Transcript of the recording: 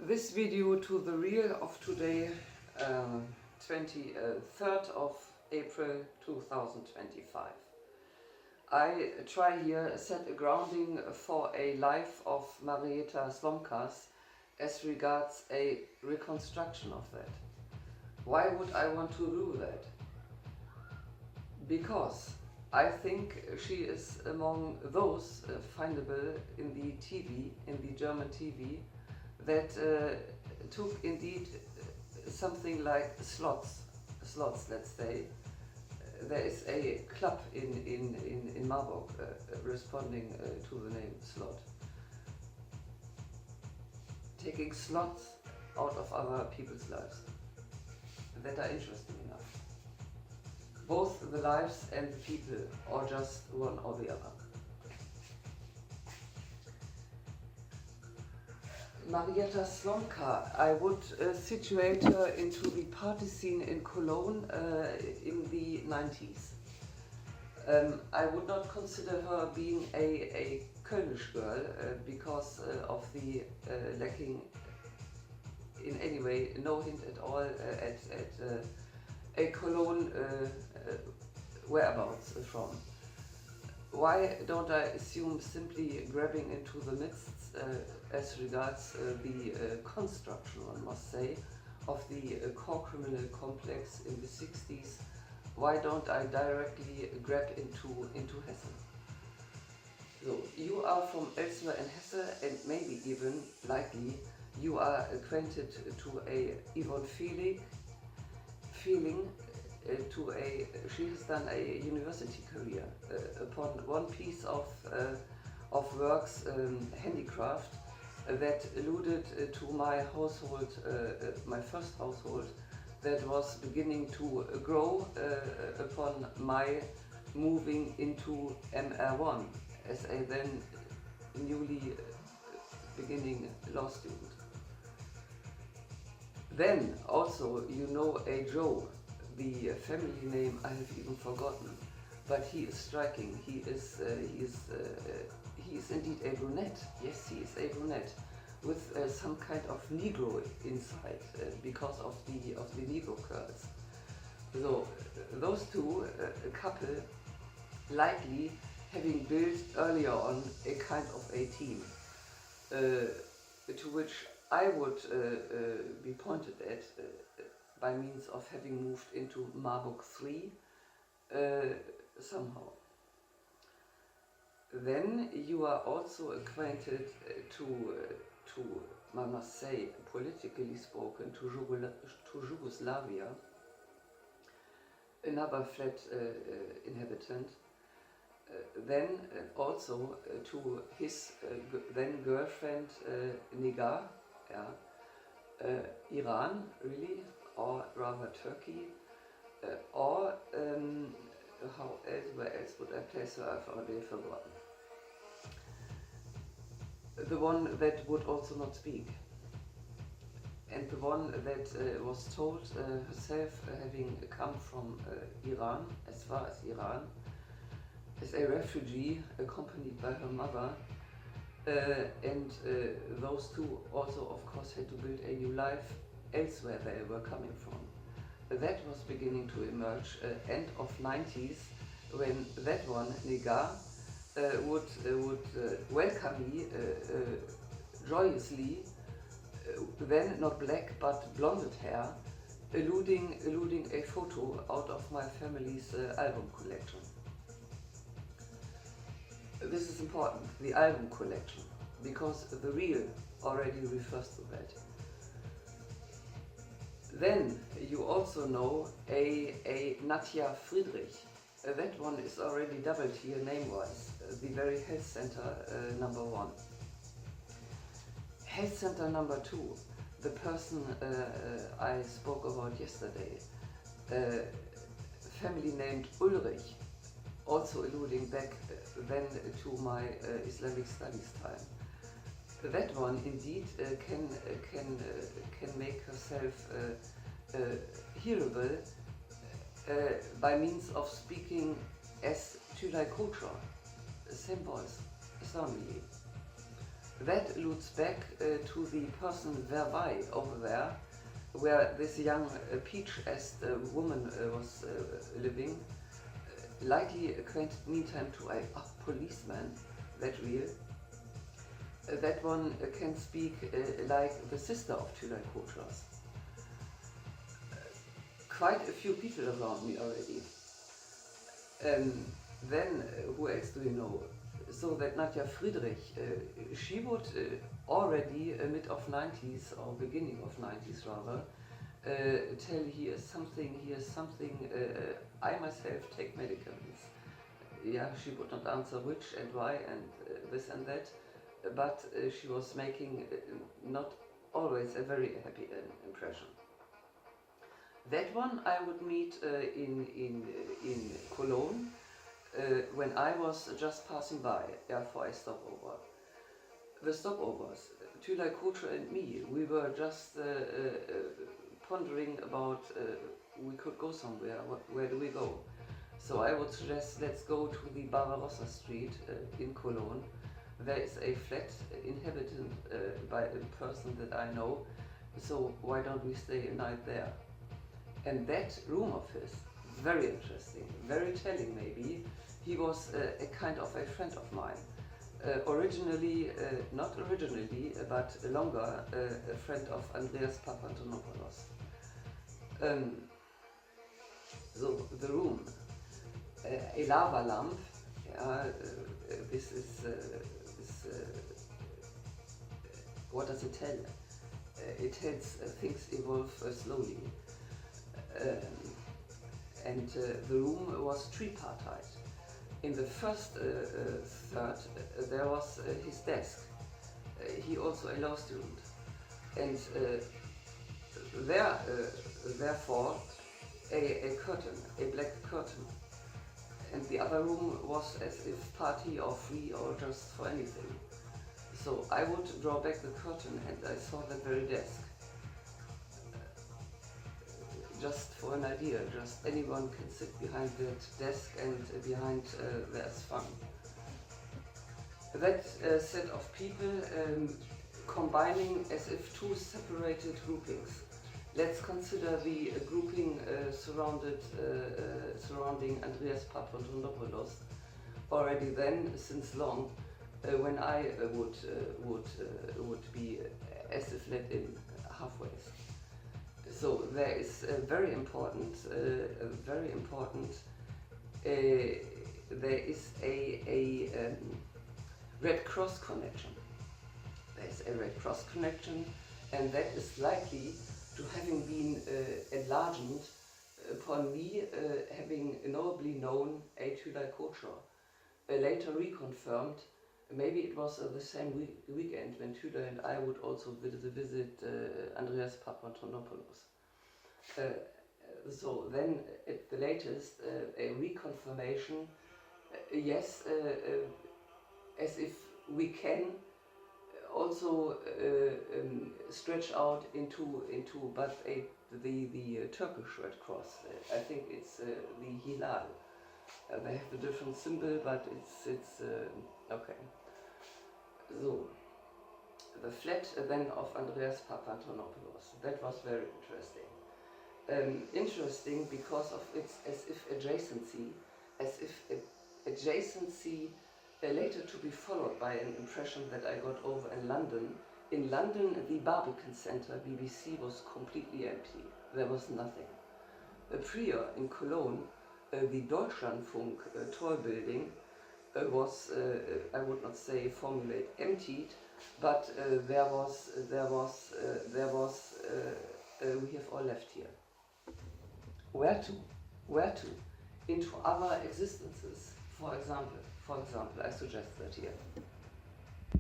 This video to the reel of today, 23rd of April 2025. I try here set a grounding for a life of Marietta SLOMKA's as regards a reconstruction of that. Why would I want to do that? Because I think she is among those findable in the TV, in the German TV, that took indeed something like slots, let's say. There is a club in Marburg responding to the name slot. Taking slots out of other people's lives that are interesting enough. Both the lives and the people, or just one or the other. Marietta SLOMKA, I would situate her into the party scene in Cologne in the 90s. I would not consider her being a Kölnish girl because of the lacking in any way, no hint at all at a Cologne whereabouts from. Why don't I assume simply grabbing into the midst as regards the construction, one must say, of the core criminal complex in the 60s? Why don't I directly grab into Hesse? So, you are from elsewhere in Hesse, and maybe even, likely, you are acquainted to a Yvonne Feeling, she has done a university career upon one piece of works, handicraft, that alluded to my household, my first household, that was beginning to grow upon my moving into MR1 as a then newly beginning law student. Then also you know a Joe, the family name I have even forgotten, but he is striking. He is indeed a brunette. Yes, he is a brunette with some kind of Negro inside because of the Negro curls. So those two, a couple, likely having built earlier on a kind of a team, to which I would be pointed at by means of having moved into Marburg 3 somehow. Then you are also acquainted to I must say, politically spoken, to Yugoslavia, another flat inhabitant. Then also to his then girlfriend Nigar, Iran, really, or rather Turkey, or where else would I place her? I've already forgotten. The one that would also not speak, and the one that was told herself having come from Iran, as far as Iran, as a refugee accompanied by her mother, and those two also of course had to build a new life elsewhere they were coming from. That was beginning to emerge end of 90s, when that one, Negar, would welcome me joyously, then not black but blonded hair, alluding a photo out of my family's album collection. This is important, the album collection, because the reel already refers to that. Then you also know a Nadja Friedrich. That one is already doubled here name-wise, the very health center number 1. Health center number 2, the person I spoke about yesterday, family named Ulrich, also alluding back then to my Islamic studies time. That one indeed can make herself hearable by means of speaking as Tülay Koçer, same voice, astoundingly. That leads back to the person whereby over there, where this young peach-est woman was living, likely acquainted meantime to a policeman, that real. That one can speak like the sister of Tülay Koçras. Quite a few people around me already. Then, who else do you know? So that Nadja Friedrich, she would already mid of 90s or beginning of 90s rather, tell here's something, I myself take medicaments. Yeah, she would not answer which and why and this and that, but she was making not always a very happy impression. That one I would meet in Cologne when I was just passing by for a stopover. The stopovers, Tülay Koçras and me, we were just pondering about we could go somewhere, where do we go? So I would suggest let's go to the Barbarossa Street in Cologne. There is a flat inhabited by a person that I know, so why don't we stay a night there? And that room of his, very interesting, very telling maybe, he was a kind of a friend of mine. Not originally, but longer, a friend of Andreas Papantonopoulos. So the room, a lava lamp, what does it tell? It tells things evolve slowly. The room was tripartite. In the first third there was his desk. He also a law student. And therefore a curtain, a black curtain. And the other room was as if party or free or just for anything. So I would draw back the curtain and I saw that very desk. Just for an idea, just anyone can sit behind that desk and behind there's fun. That set of people combining as if two separated groupings. Let's consider the grouping surrounding Andreas Papantonopoulos. Already then, since long, when I would be as if let in halfway. So there is very important. There is a Red Cross connection. There is a Red Cross connection, and that is likely to having been enlarged upon me having nobly known a Tülay Koçras. Later reconfirmed. Maybe it was the same weekend when Tülay and I would also visit Andreas Papantonopoulos. So then, at the latest, a reconfirmation, yes, as if we can also stretch out into the Turkish Red Cross. I think it's the Hilal. They have a different symbol, but it's okay. So the flat then of Andreas Papantonopoulos. That was very interesting. Interesting because of its as if adjacency later to be followed by an impression that I got over in London. In London, the Barbican Centre, BBC, was completely empty. There was nothing. Prior in Cologne, the Deutschlandfunk toll building was, I would not say formulate emptied, but we have all left here. Where to? Into other existences. For example, I suggest that here.